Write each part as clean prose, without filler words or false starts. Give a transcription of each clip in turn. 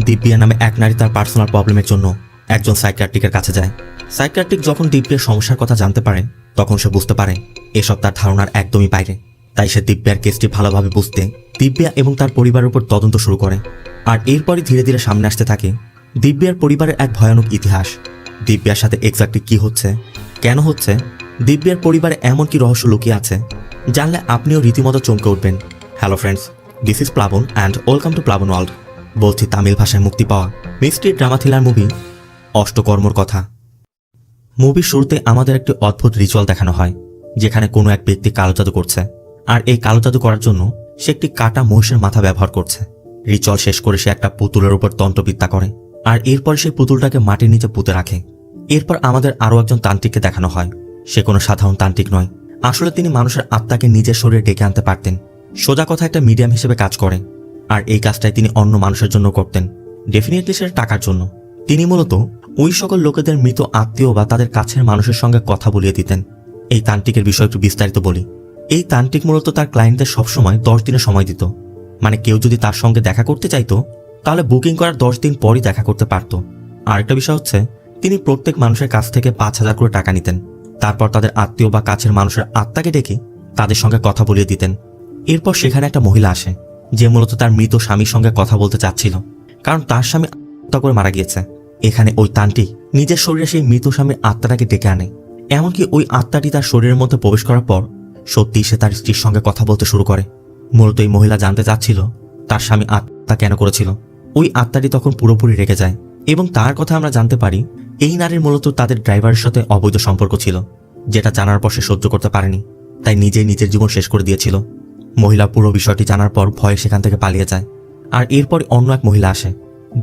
দিব্যা নামে এক নারী তার পার্সোনাল প্রবলেমের জন্য একজন সাইকিয়াট্রিকের কাছে যায়। সাইকিয়াট্রিক যখন দিব্যার সমস্যার কথা জানতে পারে তখন সে বুঝতে পারে এসব তার ধারণার একদমই বাইরে। তাই সে দিব্যার কেসটি ভালোভাবে বুঝতে দিব্যা এবং তার পরিবারের উপর তদন্ত শুরু করে। আর এরপরই ধীরে ধীরে সামনে আসতে থাকে দিব্যার পরিবারের এক ভয়ানক ইতিহাস। দিব্যার সাথে এক্স্যাক্টলি কি হচ্ছে, কেন হচ্ছে, দিব্যার পরিবারে এমন কি রহস্য লুকিয়ে আছে, জানলে আপনিও রীতিমতো চমকে উঠবেন। হ্যালো ফ্রেন্ডস, দিস ইজ প্লাবন অ্যান্ড ওয়েলকাম টু প্লাবন ওয়ার্ল্ড। বলছি তামিল ভাষায় মুক্তি পাওয়া মিস্ট্রি ড্রামা থ্রিলার মুভি অষ্টকর্মর কথা। মুভির শুরুতে আমাদের একটি অদ্ভুত রিচুয়াল দেখানো হয়, যেখানে কোনো এক ব্যক্তি কালো জাদু করছে। আর এই কালো জাদু করার জন্য সে একটি কাটা মহিষের মাথা ব্যবহার করছে। রিচুয়াল শেষ করে সে একটা পুতুলের উপর তন্ত্রবিদ্যা করে, আর এরপর সেই পুতুলটাকে মাটির নিচে পুঁতে রাখে। এরপর আমাদের আরও একজন তান্ত্রিককে দেখানো হয়। সে কোনো সাধারণ তান্ত্রিক নয়, আসলে তিনি মানুষের আত্মাকে নিজের শরীরে ডেকে আনতে পারতেন। সোজা কথা একটা মিডিয়াম হিসেবে কাজ করেন। আর এই কাজটাই তিনি অন্য মানুষের জন্য করতেন, ডেফিনেটলি সেটা টাকার জন্য। তিনি মূলত ওই সকল লোকেদের মৃত আত্মীয় বা তাদের কাছের মানুষের সঙ্গে কথা বলিয়ে দিতেন। এই তান্ত্রিকের বিষয় একটু বিস্তারিত বলি। এই তান্ত্রিক মূলত তার ক্লায়েন্টদের সবসময় 10 দিনের সময় দিত। মানে কেউ যদি তার সঙ্গে দেখা করতে চাইতো তাহলে বুকিং করার 10 দিন পরই দেখা করতে পারত। আরেকটা বিষয় হচ্ছে তিনি প্রত্যেক মানুষের কাছ থেকে 5,000 করে টাকা নিতেন। তারপর তাদের আত্মীয় বা কাছের মানুষের আত্মাকে ডেকে তাদের সঙ্গে কথা বলিয়ে দিতেন। এরপর সেখানে একটা মহিলা আসে, যে মূলত তার মৃত স্বামীর সঙ্গে কথা বলতে চাচ্ছিল, কারণ তার স্বামী আত্মহত্যা করে মারা গিয়েছে। এখানে ওই তান্ত্রিক নিজের শরীরে সেই মৃত স্বামীর আত্মাটাকে ডেকে আনে। এমনকি ওই আত্মাটি তার শরীরের মধ্যে প্রবেশ করার পর সত্যিই সে তার স্ত্রীর সঙ্গে কথা বলতে শুরু করে। মূলত এই মহিলা জানতে চাচ্ছিল তার স্বামী আত্মহত্যা কেন করেছিল। ওই আত্মাটি তখন পুরোপুরি রেগে যায় এবং তার কথা আমরা জানতে পারি এই নারীর মূলত তাদের ড্রাইভারের সাথে অবৈধ সম্পর্ক ছিল, যেটা জানার পর সে সহ্য করতে পারেনি, তাই নিজেই নিজের জীবন শেষ করে দিয়েছিল। মহিলা পুরো বিষয়টি জানার পর ভয়ে সেখান থেকে পালিয়ে যায়। আর এরপর অন্য এক মহিলা আসে,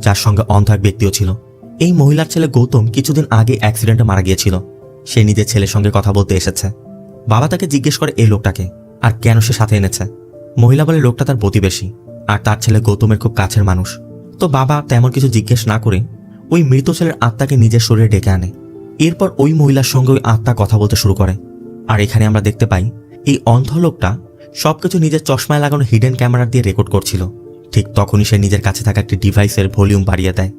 যার সঙ্গে অন্ধ এক ব্যক্তিও ছিল। এই মহিলার ছেলে গৌতম কিছুদিন আগে অ্যাক্সিডেন্টে মারা গিয়েছিল। সে নিজের ছেলের সঙ্গে কথা বলতে এসেছে। বাবা তাকে জিজ্ঞেস করে এই লোকটাকে আর কেন সে সাথে এনেছে। মহিলা বলে লোকটা তার প্রতিবেশী আর তার ছেলে গৌতমের খুব কাছের মানুষ। তো বাবা তেমন কিছু জিজ্ঞেস না করে ওই মৃত ছেলের আত্মাকে নিজের শরীরে ডেকে আনে। এরপর ওই মহিলার সঙ্গে ওই আত্মা কথা বলতে শুরু করে। আর এখানে আমরা দেখতে পাই এই অন্ধ লোকটা সবকিছু নিজের চশমায় লাগানো হিডেন ক্যামেরা দিয়ে রেকর্ড করছিল। ঠিক তখনই সে নিজের কাছে থাকা একটি ডিভাইসের ভলিউম বাড়িয়ে দেয়,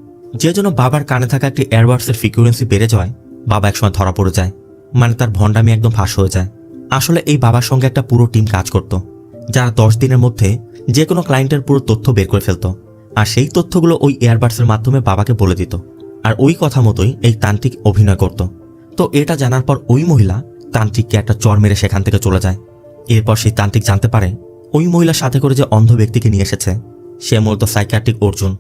যে জন্য বাবার কানে থাকা একটি এয়ারবাডসের ফ্রিকোয়েন্সি বেড়ে যায়। বাবা একসময় ধরা পড়ে যায়, মানে তার ভণ্ডামি একদম ফাঁস হয়ে যায়। আসলে এই বাবার সঙ্গে একটা পুরো টিম কাজ করত, যারা 10 দিনের মধ্যে যে কোনো ক্লায়েন্টের পুরো তথ্য বের করে ফেলত। আর সেই তথ্যগুলো ওই এয়ারবাডসের মাধ্যমে বাবাকে বলে দিত। আর ওই কথা মতোই এই তান্ত্রিক অভিনয় করত। তো এটা জানার পর ওই মহিলা তান্ত্রিককে একটা চড় মেরে সেখান থেকে চলে যায়। এরপর সেই তান্ত্রিক জানতে পারে ওই মহিলার সাথে করে যে অন্ধ ব্যক্তিকে নিয়ে এসেছে সে মূলত সাইকিয়াট্রিক অর্জুন।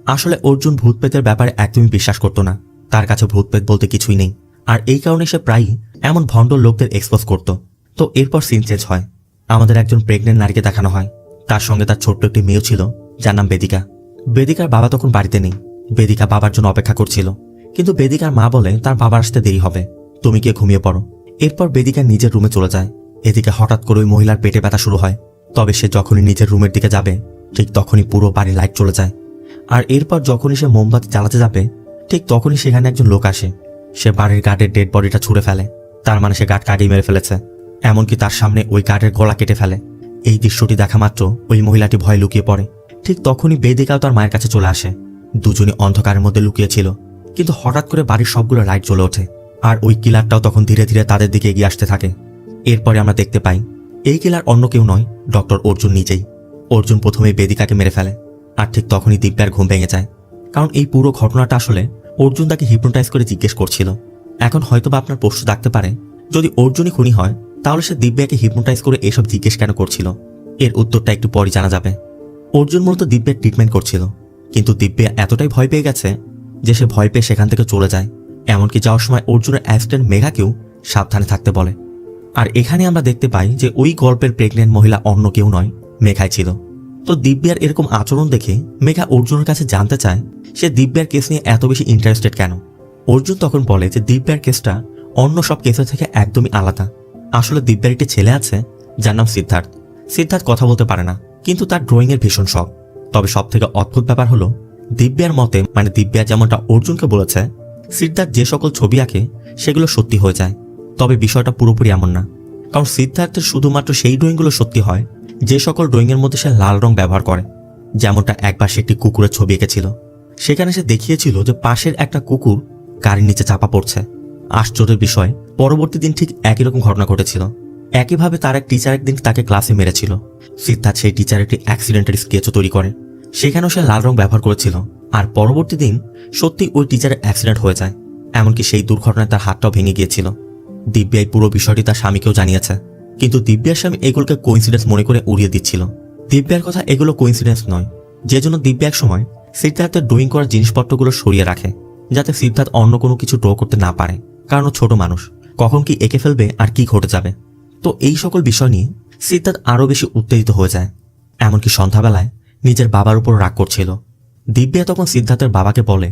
আসলে অর্জুন ভূতপ্রেতের ব্যাপারে একদমই বিশ্বাস করত না, তার কাছে ভূতপ্রেত বলতে কিছুই নেই। আর এই কারণে সে প্রায়ই এমন ভণ্ড লোকদের এক্সপোজ করত। তো এরপর সিন চেঞ্জ হয়। আমাদের একজন প্রেগনেন্ট নারীকে দেখানো হয়, তার সঙ্গে তার ছোট্ট একটি মেয়েও ছিল, যার নাম বেদিকা। বেদিকার বাবা তখন বাড়িতে নেই। বেদিকা বাবার জন্য অপেক্ষা করছিল, কিন্তু বেদিকার মা বলে তার বাবার আসতে দেরি হবে, তুমি গিয়ে ঘুমিয়ে পড়ো। এরপর বেদিকা নিজের রুমে চলে যায়। এদিকে হঠাৎ করে ওই মহিলার পেটে ব্যথা শুরু হয়। তবে সে যখনই নিজের রুমের দিকে যাবে ঠিক তখনই পুরো বাড়ির লাইট চলে যায়। আর এরপর যখনই সে মোমবাতি জ্বালাতে যাবে ঠিক তখনই সেখানে একজন লোক আসে। সে বাড়ির গার্ডের ডেড বডিটা ছুঁড়ে ফেলে, তার মানে সে গার্ডকে আগেই মেরে ফেলেছে। এমনকি তার সামনে ওই গার্ডের গলা কেটে ফেলে। এই দৃশ্যটি দেখা মাত্র ওই মহিলাটি ভয়ে লুকিয়ে পড়ে। ঠিক তখনই বেদিকাও তার মায়ের কাছে চলে আসে। দুজনই অন্ধকারের মধ্যে লুকিয়েছিল, কিন্তু হঠাৎ করে বাড়ির সবগুলো লাইট জ্বলে ওঠে। আর ওই কিলারটাও তখন ধীরে ধীরে তাদের দিকে এগিয়ে আসতে থাকে। এরপরে আমরা দেখতে পাই এই কিলার অন্য কেউ নয়, ডক্টর অর্জুন নিজেই। অর্জুন প্রথমে বেদিকাকে মেরে ফেলে। আর ঠিক তখনই দিব্যার ঘুম ভেঙে যায়, কারণ এই পুরো ঘটনাটা আসলে অর্জুন তাকে হিপনোটাইজ করে জিজ্ঞেস করছিল। এখন হয়তোবা আপনার প্রশ্ন থাকতে পারে, যদি অর্জুনই খুনি হয় তাহলে সে দিব্যাকে হিপনোটাইজ করে এসব জিজ্ঞেস কেন করছিল? এর উত্তরটা একটু পরই জানা যাবে। অর্জুন মূলত দিব্যার ট্রিটমেন্ট করছিল, কিন্তু দিব্যা এতটাই ভয় পেয়ে গেছে যে সে ভয় পেয়ে সেখান থেকে চলে যায়। এমনকি যাওয়ার সময় অর্জুনের অ্যাসিস্ট্যান্ট মেঘাকেও সাবধানে থাকতে বলে। আর এখানে আমরা দেখতে পাই যে ওই গল্পের প্রেগনেন্ট মহিলা অন্য কেউ নয়, মেঘাই ছিল। তো দিব্যার এরকম আচরণ দেখে মেঘা অর্জুনের কাছে জানতে চায় সে দিব্যার কেস নিয়ে এত বেশি ইন্টারেস্টেড কেন। অর্জুন তখন বলে যে দিব্যার কেসটা অন্য সব কেসের থেকে একদমই আলাদা। আসলে দিব্যার একটি ছেলে আছে যার নাম সিদ্ধার্থ। সিদ্ধার্থ কথা বলতে পারে না, কিন্তু তার ড্রয়িংয়ের ভীষণ শখ। তবে সব থেকে অদ্ভুত ব্যাপার হলো দিব্যার মতে, মানে দিব্যা যেমনটা অর্জুনকে বলেছে, সিদ্ধার্থ যে সকল ছবি আঁকে সেগুলো সত্যি হয়ে যায়। তবে বিষয়টা পুরোপুরি এমন না, কারণ সিদ্ধার্থের শুধুমাত্র সেই ড্রয়িংগুলো সত্যি হয় যে সকল ড্রয়িংয়ের মধ্যে সে লাল রং ব্যবহার করে। যেমনটা একবার সে একটি কুকুরের ছবি এঁকেছিল, সেখানে সে দেখিয়েছিল যে পাশের একটা কুকুর গাড়ির নিচে চাপা পড়ছে। আশ্চর্যের বিষয়, পরবর্তী দিন ঠিক একই রকম ঘটনা ঘটেছিল। একইভাবে তার এক টিচার একদিন তাকে ক্লাসে মেরেছিল। সিদ্ধার্থ সেই টিচার একটি অ্যাক্সিডেন্টের স্কেচও তৈরি করে, সেখানেও সে লাল রং ব্যবহার করেছিল। আর পরবর্তী দিন সত্যি ওই টিচারের অ্যাক্সিডেন্ট হয়ে যায়, এমনকি সেই দুর্ঘটনায় তার হাতটাও ভেঙে গিয়েছিল। দিব্যা এই পুরো বিষয়টি তার স্বামীকেও জানিয়েছে, কিন্তু দিব্যার স্বামী এগুলোকে কোইন্সিডেন্স মনে করে উড়িয়ে দিচ্ছিল। দিব্যার কথা এগুলো কোইন্সিডেন্স নয়, যে জন্য দিব্যা এক সময় সিদ্ধার্থের ড্রয়িং করার জিনিসপত্রগুলো সরিয়ে রাখে, যাতে সিদ্ধার্থ অন্য কোনো কিছু ড্র করতে না পারে, কারণ ও ছোট মানুষ, কখন কি এঁকে ফেলবে আর কি ঘটে যাবে। তো এই সকল বিষয় নিয়ে সিদ্ধার্থ আরও বেশি উত্তেজিত হয়ে যায়। এমনকি সন্ধ্যাবেলায় নিজের বাবার উপর রাগ করছিল। দিব্যা তখন সিদ্ধার্থের বাবাকে বলে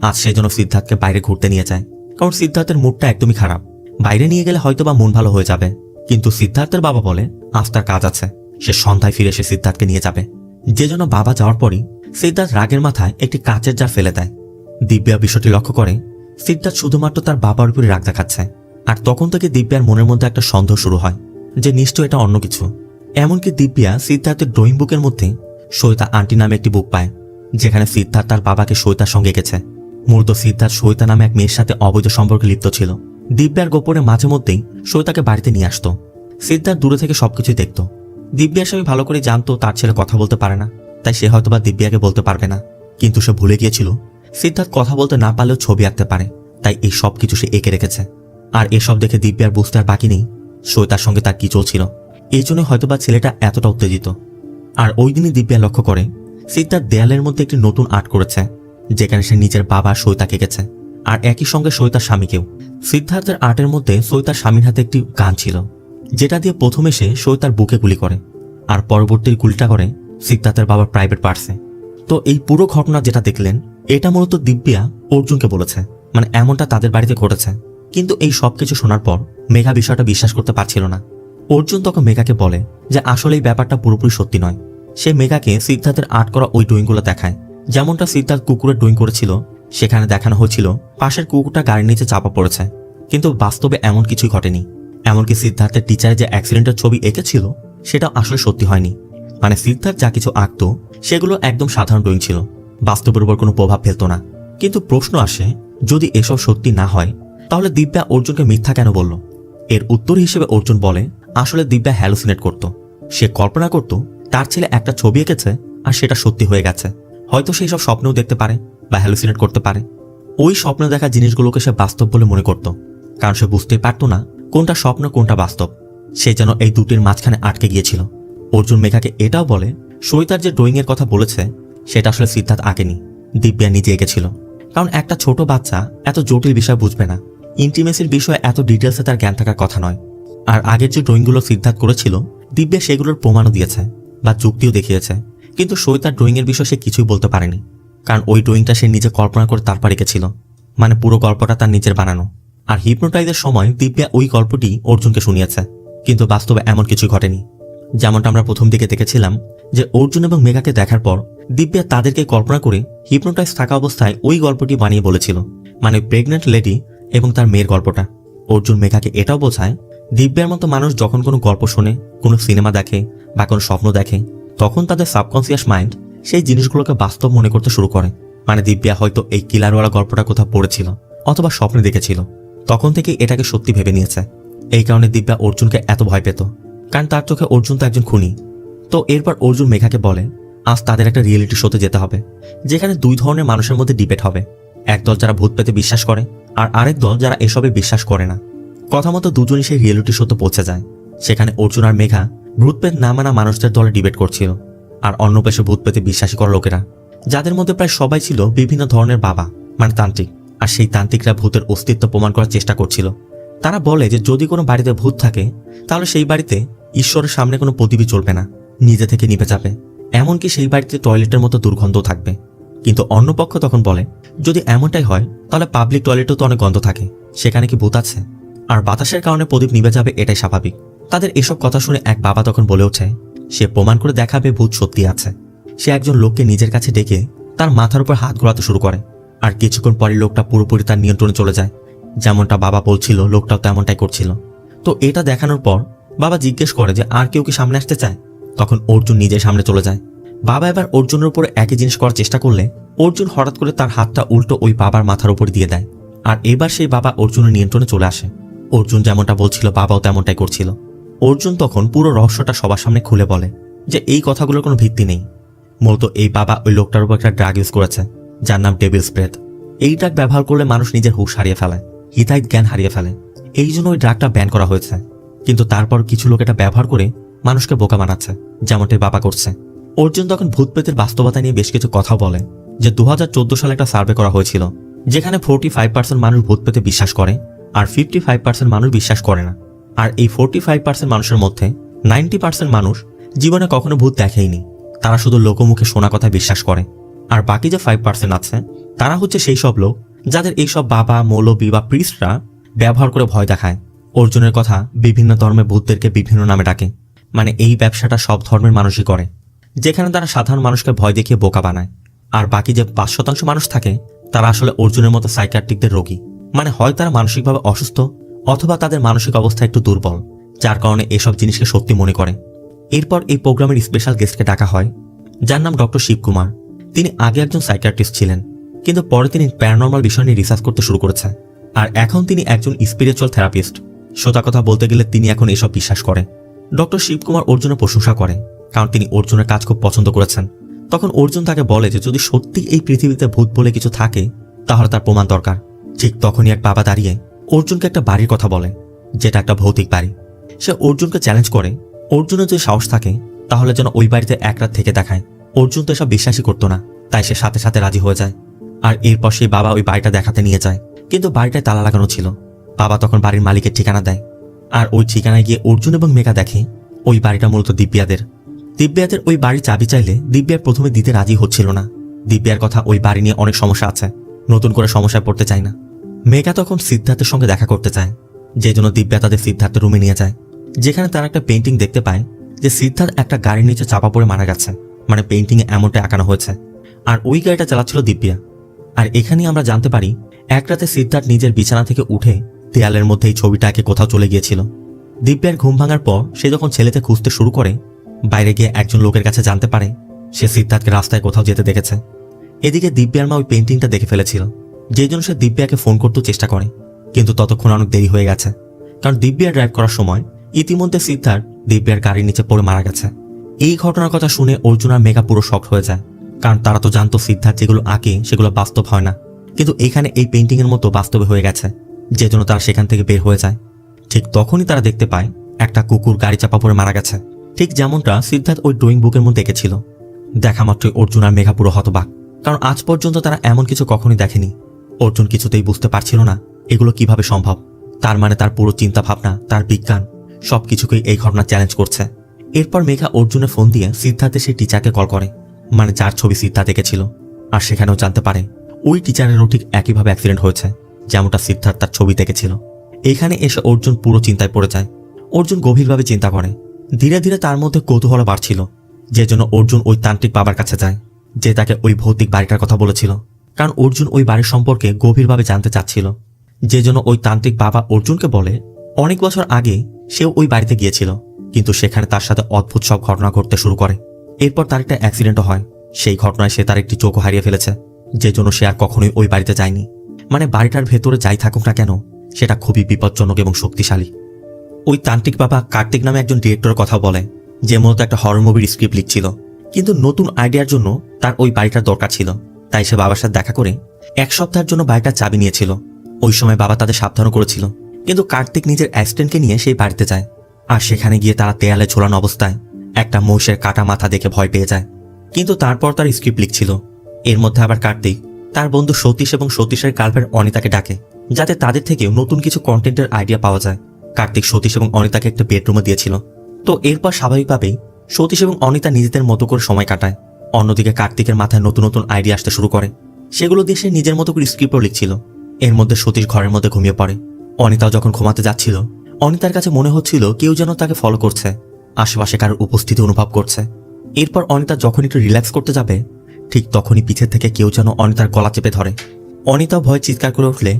আজ সেই জন্য সিদ্ধার্থকে বাইরে ঘুরতে নিয়ে যায়, কারণ সিদ্ধার্থের মুডটা একদমই খারাপ, বাইরে নিয়ে গেলে হয়তোবা মন ভালো হয়ে যাবে। কিন্তু সিদ্ধার্থের বাবা বলে আজ তার কাজ আছে, সে সন্ধ্যায় ফিরে এসে সিদ্ধার্থকে নিয়ে যাবে। যে জন্য বাবা যাওয়ার পরই সিদ্ধার্থ রাগের মাথায় একটি কাচের জার ফেলে দেয়। দিব্যা বিষয়টি লক্ষ্য করে সিদ্ধার্থ শুধুমাত্র তার বাবার উপরে রাগ দেখাচ্ছে। আর তখন থেকে দিব্যার মনের মধ্যে একটা সন্দেহ শুরু হয় যে নিশ্চয় এটা অন্য কিছু। এমনকি দিব্যা সিদ্ধার্থের ড্রয়িং বুকের মধ্যে সৈতা আন্টি নামে একটি বুক পায়, যেখানে সিদ্ধার্থ তার বাবাকে সৈতার সঙ্গে এঁকেছে। মূলত সিদ্ধার্থ সৈতা নামে এক মেয়ের সাথে অবৈধ সম্পর্কে লিপ্ত ছিল। দিব্যার গোপনে মাঝে মধ্যেই সৈতাকে বাড়িতে নিয়ে আসতো। সিদ্ধার্থ দূরে থেকে সবকিছুই দেখত। দিব্যার স্বামী ভালো করে জানতো তার ছেলে কথা বলতে পারে না, তাই সে হয়তোবা দিব্যাকে বলতে পারবে না। কিন্তু সে ভুলে গিয়েছিল সিদ্ধার্থ কথা বলতে না পারলেও ছবি আঁকতে পারে, তাই এই সব কিছু সে এঁকে রেখেছে। আর এসব দেখে দিব্যার বুঝতে আর বাকি নেই সৈতার সঙ্গে তার কি চলছিল। এই জন্য হয়তোবা ছেলেটা এতটা উত্তেজিত। আর ওই দিনই দিব্যা লক্ষ্য করে সিদ্ধার্থ দেয়ালের মধ্যে একটি নতুন আর্ট করেছে, যেখানে সে নিজের বাবা সৈতাকে এঁকেছে, আর একই সঙ্গে সৈতার স্বামীকেও। সিদ্ধার্থের আর্টের মধ্যে সৈতার স্বামীর হাতে একটি গান ছিল, যেটা দিয়ে প্রথমে সে সৈতার বুকে গুলি করে, আর পরবর্তী গুলিটা করে সিদ্ধার্থের বাবার প্রাইভেট পার্সে। তো এই পুরো ঘটনা যেটা দেখলেন, এটা মূলত দিব্যা অর্জুনকে বলেছে, মানে এমনটা তাদের বাড়িতে ঘটেছে। কিন্তু এই সবকিছু শোনার পর মেঘা বিষয়টা বিশ্বাস করতে পারছিল না। অর্জুন তখন মেঘাকে বলে যে আসলে এই ব্যাপারটা পুরোপুরি সত্যি নয়। সে মেঘাকে সিদ্ধার্থের আর্ট করা ওই ড্রয়িংগুলো দেখায়, যেমনটা সিদ্ধার্থ কুকুরের ড্রয়িং করেছিল। সেখানে দেখানো হয়েছিল পাশের কুকুরটা গাড়ির নিচে চাপা পড়েছে, কিন্তু বাস্তবে এমন কিছুই ঘটেনি। এমনকি সিদ্ধার্থের টিচারে যে অ্যাক্সিডেন্টের ছবি এঁকেছিল সেটা আসলে সত্যি হয়নি। মানে সিদ্ধার্থ যা কিছু আঁকতো সেগুলো একদম সাধারণ ড্রয়িং ছিল, বাস্তবের উপর কোনো প্রভাব ফেলত না। কিন্তু প্রশ্ন আসে, যদি এসব সত্যি না হয় তাহলে দিব্যা অর্জুনকে মিথ্যা কেন বলল? এর উত্তর হিসেবে অর্জুন বলে আসলে দিব্যা হ্যালুসিনেট করত। সে কল্পনা করত তার ছেলে একটা ছবি এঁকেছে আর সেটা সত্যি হয়ে গেছে। হয়তো সেই সব স্বপ্নেও দেখতে পারে বা হ্যালুসিনেট করতে পারে। ওই স্বপ্নে দেখা জিনিসগুলোকে সে বাস্তব বলে মনে করত, কারণ সে বুঝতেই পারত না কোনটা স্বপ্ন কোনটা বাস্তব। সে যেন এই দুটির মাঝখানে আটকে গিয়েছিল। অর্জুন মেঘাকে এটাও বলে সৈতার যে ড্রয়িং এর কথা বলেছে সেটা আসলে সিদ্ধার্থ আঁকেনি, দিব্যা নিজে এঁকেছিল। কারণ একটা ছোট বাচ্চা এত জটিল বিষয় বুঝবে না, ইন্টিমেসির বিষয়ে এত ডিটেলসে তার জ্ঞান থাকার কথা নয়। আর আগের যে ড্রয়িংগুলো সিদ্ধার্থ করেছিল দিব্যা সেগুলোর প্রমাণও দিয়েছে বা যুক্তিও দেখিয়েছে, কিন্তু সৈতার ড্রয়িং এর বিষয়ে সে কিছুই বলতে পারেনি, কারণ ওই ড্রয়িংটা সে নিজে কল্পনা করে তারপর এঁকেছিল। মানে পুরো গল্পটা তার নিজের বানানো। আর হিপনোটাইজের সময় দিব্যা ওই গল্পটি অর্জুনকে শুনিয়েছে, কিন্তু বাস্তবে এমন কিছু ঘটেনি। যেমনটা আমরা প্রথম দিকে দেখেছিলাম যে অর্জুন এবং মেঘাকে দেখার পর দিব্যা তাদেরকে কল্পনা করে হিপনোটাইজ থাকা অবস্থায় ওই গল্পটি বানিয়ে বলেছিল, মানে প্রেগনেন্ট লেডি এবং তার মেয়ের গল্পটা। অর্জুন মেঘাকে এটাও বোঝায় দিব্যার মতো মানুষ যখন কোনো গল্প শোনে, কোনো সিনেমা দেখে বা কোনো স্বপ্ন দেখে, তখন তাদের সাবকনসিয়াস মাইন্ড সেই জিনিসগুলোকে বাস্তব মনে করতে শুরু করে। মানে দিব্যা হয়তো এই কিলারওয়ালা গল্পটা কোথাও পড়েছিল অথবা স্বপ্নে দেখেছিল, তখন থেকে এটাকে সত্যি ভেবে নিয়েছে। এই কারণে দিব্যা অর্জুনকে এত ভয় পেত, কারণ তার চোখে অর্জুন তো একজন খুনি। তো এরপর অর্জুন মেঘাকে বলে আজ তাদের একটা রিয়েলিটি শোতে যেতে হবে, যেখানে দুই ধরনের মানুষের মধ্যে ডিবেট হবে। একদল যারা ভূত পেতে বিশ্বাস করে আর আরেক দল যারা এসবে বিশ্বাস করে না। কথা মতো দুজনই সেই রিয়েলিটি শোতে পৌঁছে যায়। সেখানে অর্জুন আর মেঘা ভূত পেতে না মানা মানুষদের দলে ডিবেট করছিল, আর অন্য পেশে ভূত পেতে বিশ্বাসী করা লোকেরা, যাদের মধ্যে প্রায় সবাই ছিল বিভিন্ন ধরনের বাবা, মানে তান্ত্রিক। আর সেই তান্ত্রিকরা ভূতের অস্তিত্ব প্রমাণ করার চেষ্টা করছিল। তারা বলে যে যদি কোনো বাড়িতে ভূত থাকে তাহলে সেই বাড়িতে ঈশ্বরের সামনে কোনো প্রদীপই চলবে না, নিজে থেকে নিভে যাবে। এমনকি সেই বাড়িতে টয়লেটের মতো দুর্গন্ধও থাকবে। কিন্তু অন্য পক্ষ তখন বলে যদি এমনটাই হয় তাহলে পাবলিক টয়লেটেও তো অনেক গন্ধ থাকে, সেখানে কি ভূত আছে? আর বাতাসের কারণে প্রদীপ নিভে যাবে, এটাই স্বাভাবিক। তাদের এসব কথা শুনে এক বাবা তখন বলে ওঠে সে প্রমাণ করে দেখাবে ভূত সত্যি আছে। সে একজন লোককে নিজের কাছে ডেকে তার মাথার উপর হাত ঘোরাতে শুরু করে, আর কিছুক্ষণ পরে লোকটা পুরোপুরি তার নিয়ন্ত্রণে চলে যায়। যেমনটা বাবা বলছিল লোকটাও তেমনটাই করছিল। তো এটা দেখানোর পর বাবা জিজ্ঞেস করে যে আর কেউ কি সামনে আসতে চায়? তখন অর্জুন নিজের সামনে চলে যায়। বাবা এবার অর্জুনের উপর একই জিনিস করার চেষ্টা করলে অর্জুন হঠাৎ করে তার হাতটা উল্টো ওই বাবার মাথার উপর দিয়ে দেয়। আর এবার সেই বাবা অর্জুনের নিয়ন্ত্রণে চলে আসে। অর্জুন যেমনটা বলছিল বাবাও তেমনটাই করছিল। অর্জুন তখন পুরো রহস্যটা সবার সামনে খুলে বলে যে এই কথাগুলোর কোনো ভিত্তি নেই। মূলত এই বাবা ওই লোকটার উপর একটা ড্রাগ ইউজ করেছে, যার নাম ডেভিলস ব্রেথ। এই ড্রাগ ব্যবহার করলে মানুষ নিজের হুঁশ হারিয়ে ফেলে, হিতাহিত জ্ঞান হারিয়ে ফেলে। এই জন্য ওই ড্রাগটা ব্যান করা হয়েছে। কিন্তু তারপর কিছু লোক এটা ব্যবহার করে মানুষকে বোকা বানাচ্ছে, যেমনটাই বাবা করছে। অর্জুন তখন ভূত প্রেতের বাস্তবতা নিয়ে বেশ কিছু কথা বলে যে 2014 সালে একটা সার্ভে করা হয়েছিল, যেখানে 45% মানুষ ভূত পেতে বিশ্বাস করে আর 55% মানুষ বিশ্বাস করে না। আর এই 45% মানুষের মধ্যে 90% মানুষ জীবনে কখনো ভূত দেখেইনি, তারা শুধু লোকমুখে শোনা কথায় বিশ্বাস করে। আর বাকি যে 5% আছে তারা হচ্ছে সেই সব লোক যাদের এইসব বাবা, মৌলবী বা প্রিস্টরা ব্যবহার করে ভয় দেখায়। অর্জুনের কথা, বিভিন্ন ধর্মে ভূতদেরকে বিভিন্ন নামে ডাকে। মানে এই ব্যবসাটা সব ধর্মের মানুষই করে, যেখানে তারা সাধারণ মানুষকে ভয় দেখিয়ে বোকা বানায়। আর বাকি যে 5% মানুষ থাকে তারা আসলে অর্জুনের মতো সাইকিয়াট্রিকদের রোগী। মানে হয় তারা মানসিকভাবে অসুস্থ অথবা তাদের মানসিক অবস্থা একটু দুর্বল, যার কারণে এসব জিনিসকে সত্যি মনে করে। এরপর এই প্রোগ্রামের স্পেশাল গেস্টকে ডাকা হয়, যার নাম ডক্টর শিবকুমার। তিনি আগে একজন সাইকিয়াট্রিস্ট ছিলেন, কিন্তু পরে তিনি প্যারানর্মাল বিষয় নিয়ে রিসার্চ করতে শুরু করেছে। আর এখন তিনি একজন স্পিরিচুয়াল থেরাপিস্ট। সোজা কথা বলতে গেলে তিনি এখন এসব বিশ্বাস করে। ডক্টর শিবকুমার অর্জুনের প্রশংসা করে, কারণ তিনি অর্জুনের কাজ খুব পছন্দ করেছেন। তখন অর্জুন তাকে বলে যে যদি সত্যি এই পৃথিবীতে ভূত বলে কিছু থাকে তাহলে তার প্রমাণ দরকার। ঠিক তখনই এক বাবা দাঁড়িয়ে অর্জুনকে একটা বাড়ির কথা বলে, যেটা একটা ভৌতিক বাড়ি। সে অর্জুনকে চ্যালেঞ্জ করে অর্জুনের যদি সাহস থাকে তাহলে যেন ওই বাড়িতে এক রাত থেকে দেখায়। অর্জুন তো এসব বিশ্বাসই করতো না, তাই সে সাথে সাথে রাজি হয়ে যায়। আর এরপর সেই বাবা ওই বাড়িটা দেখাতে নিয়ে যায়, কিন্তু বাড়িটায় তালা লাগানো ছিল। বাবা তখন বাড়ির মালিকের ঠিকানা দেয়, আর ওই ঠিকানায় গিয়ে অর্জুন এবং মেঘা দেখে ওই বাড়িটা মূলত দিব্যাদের। দিব্যাদের ওই বাড়ির চাবি চাইলে দিব্যার প্রথমে দিতে রাজি হচ্ছিল না। দিব্যার কথা ওই বাড়ি নিয়ে অনেক সমস্যা আছে, নতুন করে সমস্যায় পড়তে চায় না। মেঘা তখন সিদ্ধার্থের সঙ্গে দেখা করতে চায়, যে জন্য দিব্যা তাদের সিদ্ধার্থের রুমে নিয়ে যায়, যেখানে তারা একটা পেন্টিং দেখতে পায় যে সিদ্ধার্থ একটা গাড়ির নিচে চাপা পড়ে মারা গেছে। মানে পেন্টিংয়ে এমনটাই আঁকানো হয়েছে। আর ওই গাড়িটা চালাচ্ছিল দিব্যা। আর এখানেই আমরা জানতে পারি এক রাতে সিদ্ধার্থ নিজের বিছানা থেকে উঠে দেয়ালের মধ্যে এই ছবিটা এঁকে কোথাও চলে গিয়েছিল। দিব্যার ঘুম ভাঙার পর সে যখন ছেলেতে খুঁজতে শুরু করে, বাইরে গিয়ে একজন লোকের কাছে জানতে পারে সে সিদ্ধার্থকে রাস্তায় কোথাও যেতে দেখেছে। এদিকে দিব্যার মা ওই পেন্টিংটা দেখে ফেলেছিল, যে জন্য সে দিব্যাকে ফোন করতেও চেষ্টা করে, কিন্তু ততক্ষণ অনেক দেরি হয়ে গেছে। কারণ দিব্যা ড্রাইভ করার সময় ইতিমধ্যে সিদ্ধার্থ দিব্যার গাড়ির নিচে পড়ে মারা গেছে। এই ঘটনার কথা শুনে অর্জুন আর মেঘা পুরো শক হয়ে যায়, কারণ তারা তো জানতো সিদ্ধার্থ যেগুলো আঁকে সেগুলো বাস্তব হয় না, কিন্তু এখানে এই পেন্টিং এর মতো বাস্তবে হয়ে গেছে, যে জন্য তারা সেখান থেকে বের হয়ে যায়। ঠিক তখনই তারা দেখতে পায় একটা কুকুর গাড়ি চাপা পড়ে মারা গেছে, ঠিক যেমনটা সিদ্ধার্থ ওই ড্রয়িং বুকের মধ্যে এঁকেছিল। দেখা মাত্রই অর্জুন আর মেঘা পুরো হতবাক, কারণ আজ পর্যন্ত তারা এমন কিছু কখনোই দেখেনি। অর্জুন কিছুতেই বুঝতে পারছিল না এগুলো কিভাবে সম্ভব। তার মানে তার পুরো চিন্তা ভাবনা, তার বিজ্ঞান সবকিছুকেই এই ঘটনা চ্যালেঞ্জ করছে। এরপর মেঘা অর্জুনের ফোন দিয়ে সিদ্ধার্থের সেই টিচারকে কল করে, মানে যার ছবি সিদ্ধার্থ দেখেছিল। আর সেখানেও জানতে পারে ওই টিচারেরও ঠিক একইভাবে অ্যাক্সিডেন্ট হয়েছে, যেমনটা সিদ্ধার্থ তার ছবি দেখেছিল। এইখানে এসে অর্জুন পুরো চিন্তায় পড়ে যায়। অর্জুন গভীরভাবে চিন্তা করে, ধীরে ধীরে তার মধ্যে কৌতূহল বাড়ছিল, যে জন্য অর্জুন ওই তান্ত্রিক বাবার কাছে যায়, যে তাকে ওই ভৌতিক বাড়িটার কথা বলেছিল। কারণ অর্জুন ওই বাড়ির সম্পর্কে গভীরভাবে জানতে চাচ্ছিল, যে জন্য ওই তান্ত্রিক বাবা অর্জুনকে বলে অনেক বছর আগে সেও ওই বাড়িতে গিয়েছিল, কিন্তু সেখানে তার সাথে অদ্ভুত সব ঘটনা ঘটতে শুরু করে। এরপর তার একটা অ্যাক্সিডেন্টও হয়, সেই ঘটনায় সে তার একটি চোখও হারিয়ে ফেলেছে, যে জন্য সে আর কখনোই ওই বাড়িতে যায়নি। মানে বাড়িটার ভেতরে যাই থাকুক না কেন সেটা খুবই বিপজ্জনক এবং শক্তিশালী। ওই তান্ত্রিক বাবা কার্তিক নামে একজন ডিরেক্টরের কথা বলে, যে মূলত একটা হরর মুভির স্ক্রিপ্ট লিখছিল, কিন্তু নতুন আইডিয়ার জন্য তার ওই বাড়িটার দরকার ছিল। তাই সে বাবার সাথে দেখা করে 1 সপ্তাহের জন্য বাড়িটার চাবি নিয়েছিল। ওই সময় বাবা তাদের সাবধানও করেছিল, কিন্তু কার্তিক নিজের অ্যাসিস্ট্যান্টকে নিয়ে সেই বাড়িতে যায়। আর সেখানে গিয়ে তারা দেয়ালে ঝোলানো অবস্থায় একটা মহিষের কাটা মাথা দেখে ভয় পেয়ে যায়। কিন্তু তারপর তার স্ক্রিপ্ট লিখছিল। এর মধ্যে আবার কার্তিক তার বন্ধু সতীশ এবং সতীশের গার্লফ্রেন্ড অনিতাকে ডাকে, যাতে তাদের থেকেও নতুন কিছু কন্টেন্টের আইডিয়া পাওয়া যায়। কার্তিক সতীশ এবং অনিতাকে একটা বেডরুমে দিয়েছিল। তো এরপর স্বাভাবিকভাবেই সতীশ এবং অনিতা নিজেদের মতো করে সময় কাটায়। অন্যদিকে কার্তিকের মাথায় নতুন নতুন আইডিয়া আসতে শুরু করে, সেগুলো দিয়ে সে নিজের মতো করে স্ক্রিপ্টও লিখছিল। এর মধ্যে সতীশ ঘরের মধ্যে ঘুমিয়ে পড়ে। অনিতাও যখন ঘুমাতে যাচ্ছিল, অনিতার কাছে মনে হচ্ছিল কেউ যেন তাকে ফলো করছে, আশেপাশে কারোর উপস্থিতি অনুভব করছে। এরপর অনিতা যখন একটু রিল্যাক্স করতে যাবে, ঠিক তখনই পিছের থেকে কেউ যেন অনিতার গলা চেপে ধরে। অনিতাও ভয়ে চিৎকার করে উঠলে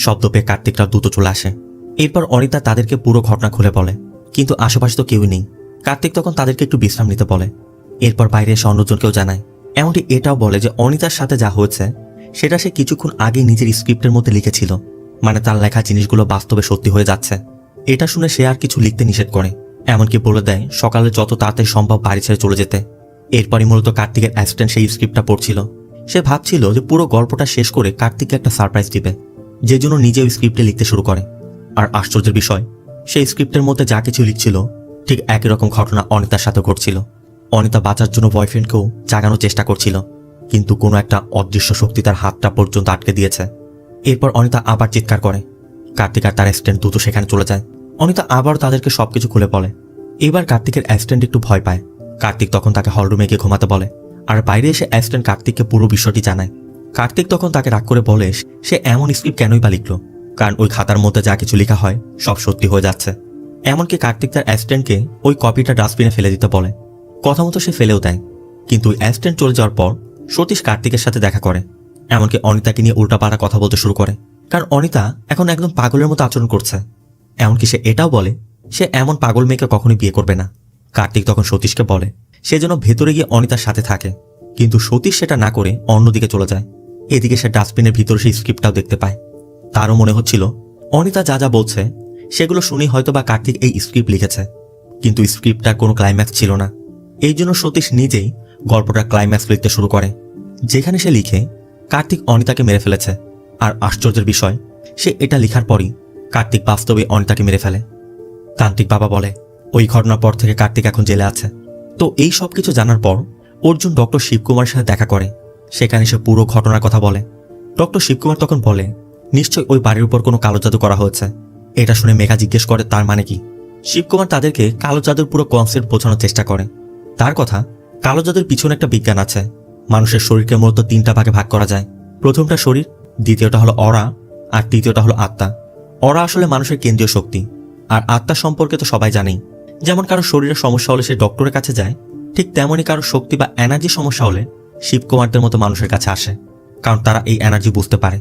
শব্দ পেয়ে কার্তিকরা দ্রুত চলে আসে। এরপর অনিতা তাদেরকে পুরো ঘটনা খুলে বলে, কিন্তু আশেপাশে তো কেউই নেই। কার্তিক তখন তাদেরকে একটু বিশ্রাম নিতে বলে। এরপর বাইরে এসে অন্যজনকেও জানায়। এমনকি এটাও বলে যে অনিতার সাথে যা হয়েছে সেটা সে কিছুক্ষণ আগে নিজের স্ক্রিপ্টের মধ্যে লিখেছিল, মানে তার লেখা জিনিসগুলো বাস্তবে সত্যি হয়ে যাচ্ছে। এটা শুনে সে আর কিছু লিখতে নিষেধ করে, এমনকি বলে দেয় সকালে যত তাড়াতাড়ি সম্ভব বাড়ি ছেড়ে চলে যেতে। এরপরই মূলত কার্তিকের অ্যাসিস্ট্যান্ট সেই স্ক্রিপ্টটা পড়ছিল। সে ভাবছিল যে পুরো গল্পটা শেষ করে কার্তিককে একটা সারপ্রাইজ দিবে, যে জন্য নিজে ওই স্ক্রিপ্টে লিখতে শুরু করে। আর আশ্চর্যের বিষয়, সেই স্ক্রিপ্টের মধ্যে যা কিছু লিখছিল ঠিক একই রকম ঘটনা অনিতার সাথে ঘটছিল। অনিতা বাঁচার জন্য বয়ফ্রেন্ডকেও জাগানোর চেষ্টা করছিল, কিন্তু কোনো একটা অদৃশ্য শক্তি তার হাতটা পর্যন্ত আটকে দিয়েছে। এরপর অনিতা আবার চিৎকার করে। কার্তিক আর তার অ্যাসিস্ট্যান্ট দ্রুত সেখানে চলে যায়। অনিতা আবার তাদেরকে সবকিছু খুলে বলে। এবার কার্তিকের অ্যাসিস্ট্যান্ট একটু ভয় পায়। কার্তিক তখন তাকে হলরুমে গিয়ে ঘুমাতে বলে, আর বাইরে এসে অ্যাসিস্ট্যান্ট কার্তিককে পুরো বিষয়টি জানায়। কার্তিক তখন তাকে রাগ করে বলে সে এমন স্ক্রিপ্ট কেনই বা লিখল, কারণ ওই খাতার মধ্যে যা কিছু লেখা হয় সব সত্যি হয়ে যাচ্ছে। এমনকি কার্তিক তার অ্যাসিস্ট্যান্টকে ওই কপিটা ডাস্টবিনে ফেলে দিতে বলে। কথা মতো সে ফেলেও দেয়, কিন্তু ওই অ্যাসিস্ট্যান্ট চলে যাওয়ার পর সতীশ কার্তিকের সাথে দেখা করে। এমনকি অনিতাকে নিয়ে উল্টাপাল্টা কথা বলতে শুরু করে, কারণ অনিতা এখন একদম পাগলের মতো আচরণ করছে। এমনকি সে এটাও বলে সে এমন পাগল মেয়েকে কখনোই বিয়ে করবে না। কার্তিক তখন সতীশকে বলে সে যেন ভেতরে গিয়ে অনিতার সাথে থাকে, কিন্তু সতীশ সেটা না করে অন্যদিকে চলে যায়। এদিকে সে ডাস্টবিনের ভিতরে সেই স্ক্রিপ্টটাও দেখতে পায়। তারও মনে হচ্ছিল অনিতা যা যা বলছে সেগুলো শুনেই হয়তো বা কার্তিক এই স্ক্রিপ্ট লিখেছে, কিন্তু স্ক্রিপ্টটার কোনো ক্লাইম্যাক্স ছিল না। এই জন্য সতীশ নিজেই গল্পটার ক্লাইম্যাক্স লিখতে শুরু করে, যেখানে সে লিখে কার্তিক অনিতাকে মেরে ফেলেছে। আর আশ্চর্যের বিষয়, সে এটা লেখার পরই কার্তিক বাস্তবে অনিতাকে মেরে ফেলে। তান্ত্রিক বাবা বলে ওই ঘটনার পর থেকে কার্তিক এখন জেলে আছে। তো এই সব কিছু জানার পর অর্জুন ডক্টর শিবকুমারের সাথে দেখা করে। সেখানে সে পুরো ঘটনার কথা বলে। ডক্টর শিবকুমার তখন বলে নিশ্চয় ওই বাড়ির উপর কোনো কালো জাদু করা হয়েছে। এটা শুনে মেঘা জিজ্ঞেস করে তার মানে কি। শিবকুমার তাদেরকে কালো জাদুর পুরো কনসেপ্ট বোঝানোর চেষ্টা করে। তার কথা, কালো জাদুর পিছনে একটা বিজ্ঞান আছে। মানুষের শরীরকে মূলত 3টা ভাগে ভাগ করা যায়। প্রথমটা শরীর, দ্বিতীয়টা হলো অরা, আর তৃতীয়টা হলো আত্মা। অরা আসলে মানুষের কেন্দ্রীয় শক্তি, আর আত্মা সম্পর্কে তো সবাই জানেই। যেমন কারো শরীরের সমস্যা হলে সে ডক্টরের কাছে যায়, ঠিক তেমনই কারো শক্তি বা এনার্জি সমস্যা হলে শিবকুমারদের মতো মানুষের কাছে আসে, কারণ তারা এই এনার্জি বুঝতে পারে।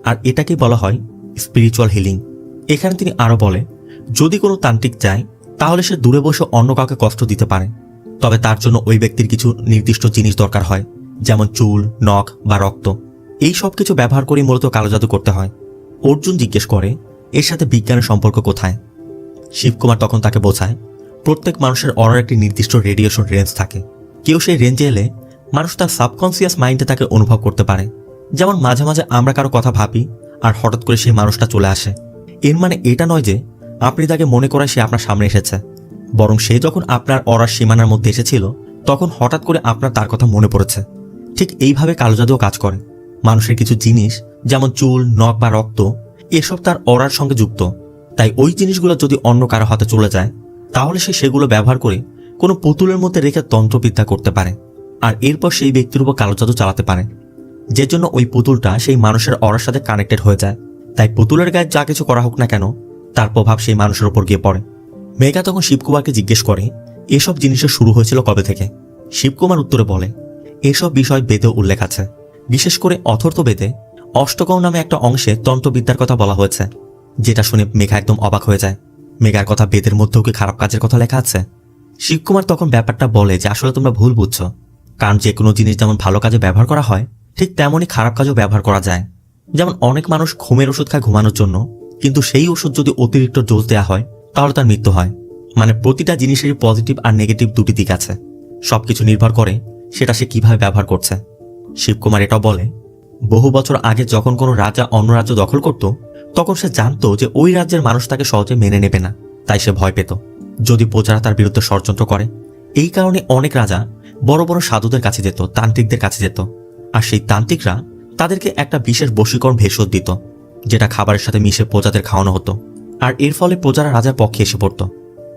আর এটাকেই বলা হয় স্পিরিচুয়াল হিলিং। এখানে তিনি আরো বলে যদি কোনো তান্ত্রিক চায় তাহলে সে দূরে বসে অন্য কাউকে কষ্ট দিতে পারে, তবে তার জন্য ওই ব্যক্তির কিছু নির্দিষ্ট জিনিস দরকার হয়, যেমন চুল, নখ বা রক্ত। এই সব কিছু ব্যবহার করে মূলত কালো জাদু করতে হয়। অর্জুন জিজ্ঞেস করে এর সাথে বিজ্ঞানের সম্পর্ক কোথায়। শিবকুমার তখন তাকে বোঝায় প্রত্যেক মানুষের অরার একটি নির্দিষ্ট রেডিয়েশন রেঞ্জ থাকে। কেউ সেই রেঞ্জে এলে মানুষ তার সাবকনসিয়াস মাইন্ডে তাকে অনুভব করতে পারে। যেমন মাঝে মাঝে আমরা কারো কথা ভাবি আর হঠাৎ করে সেই মানুষটা চলে আসে। এর মানে এটা নয় যে আপনি তাকে মনে করায় সে আপনার সামনে এসেছে, বরং সে যখন আপনার অরার সীমানার মধ্যে এসেছিল তখন হঠাৎ করে আপনার তার কথা মনে পড়েছে। ঠিক এইভাবে কালো জাদুও কাজ করে। মানুষের কিছু জিনিস যেমন চুল, নখ বা রক্ত এসব তার অরার সঙ্গে যুক্ত। তাই ওই জিনিসগুলো যদি অন্য কারো হাতে চলে যায় তাহলে সে সেগুলো ব্যবহার করে কোনো পুতুলের মধ্যে রেখে তন্ত্রবিদ্যা করতে পারে, আর এরপর সেই ব্যক্তির উপর কালো জাদু চালাতে পারে, যে জন্য ওই পুতুলটা সেই মানুষের অরার সাথে কানেক্টেড হয়ে যায়। তাই পুতুলের গায়ে যা কিছু করা হোক না কেন তার প্রভাব সেই মানুষের উপর গিয়ে পড়ে। মেঘা তখন শিবকুমারকে জিজ্ঞেস করে এসব জিনিসের শুরু হয়েছিল কবে থেকে। শিবকুমার উত্তরে বলে এসব বিষয় বেদে উল্লেখ আছে, বিশেষ করে অথর্ব বেদে অষ্টকম নামে একটা অংশে তন্ত্রবিদ্যার কথা বলা হয়েছে। যেটা শুনে মেঘা একদম অবাক হয়ে যায়। মেঘার কথা বেদের মধ্যেও কি খারাপ কাজের কথা লেখা আছে? শিবকুমার তখন ব্যাপারটা বলে যে আসলে তোমরা ভুল বুঝছো, কারণ যে কোনো জিনিস যেমন ভালো কাজে ব্যবহার করা হয় ঠিক তেমনই খারাপ কাজেও ব্যবহার করা যায়। যেমন অনেক মানুষ ঘুমের ওষুধ খায় ঘুমানোর জন্য, কিন্তু সেই ওষুধ যদি অতিরিক্ত ডোজ দেওয়া হয় তাহলে তার মৃত্যু হয়। মানে প্রতিটা জিনিসেরই পজিটিভ আর নেগেটিভ দুটি দিক আছে, সবকিছু নির্ভর করে সেটা সে কিভাবে ব্যবহার করছে। শিবকুমার এটাও বলে বহু বছর আগে যখন কোনো রাজা অন্য রাজ্য দখল করত তখন সে জানতো যে ওই রাজ্যের মানুষ তাকে সহজে মেনে নেবে না, তাই সে ভয় পেত যদি প্রজারা তার বিরুদ্ধে ষড়যন্ত্র করে। এই কারণে অনেক রাজা বড় বড় সাধুদের কাছে যেত, তান্ত্রিকদের কাছে যেত, আর সেই তান্ত্রিকরা তাদেরকে একটা বিশেষ বশীকরণ ভেষজ দিত, যেটা খাবারের সাথে মিশে প্রজাদের খাওয়ানো হতো, আর এর ফলে প্রজারা রাজার পক্ষে এসে পড়ত।